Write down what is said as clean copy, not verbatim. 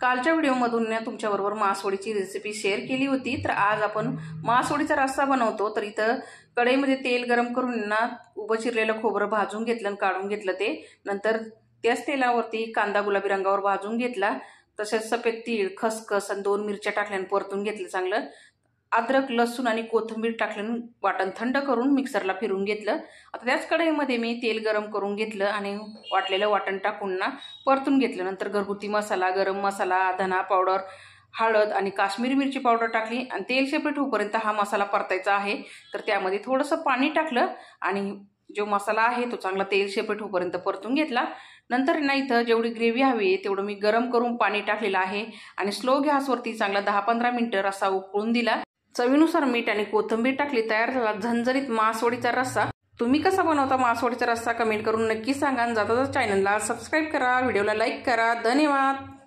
कालच्या व्हिडिओमधून ना तुमच्याबरोबर मासवडीची रेसिपी शेअर केली होती। तर आज आपण मासवडीचा रस्सा बनवतो। तर इथं कढईमध्ये तेल गरम करून ना उभं चिरलेलं खोबरं भाजून घेतलं आणि काढून घेतलं ते। नंतर त्याच तेलावरती कांदा गुलाबी रंगावर भाजून घेतला। तसेच सफेद तीळ, खसखस आणि 2 मिरच्या टाकल्यान परतून घेतलं चांगलं। अद्रक, लसूण आणि कोथिंबीर टाकल्यान वाटण थंड करून मिक्सरला फिरवून घेतलं। आता त्याच कढईमध्ये मी तेल गरम करून घेतलं आणि वाटलेलं वाटण टाकून ना परतून घेतलं। नंतर घरगुती मसाला, गरम मसाला, धना पावडर, हळद आणि काश्मीरी मिरची पावडर टाकली आणि तेल सेपरेट होईपर्यंत हा मसाला परतायचा आहे। तर त्यामध्ये थोडंसं पाणी टाकलं आणि जो मसाला आहे तो चांगला तेल सेपरेट होईपर्यंत परतून घेतला। नंतर ना इथं जेवढी ग्रेव्ही हवी आहे तेवढं मी गरम करून पाणी टाकलेलं आहे आणि स्लो गॅसवरती चांगला 10-15 मिनिटं रस्सा उकळून दिला। चवीनुसार मीठ आणि कोथिंबीर टाकली। तयार झाला झणझणीत मासवडीचा रस्सा। तुम्ही कसा बनवता मासवडीचा रस्सा कमेंट करून नक्की सांगा। जाता चॅनलला सबस्क्राइब करा, व्हिडिओला लाईक करा। धन्यवाद।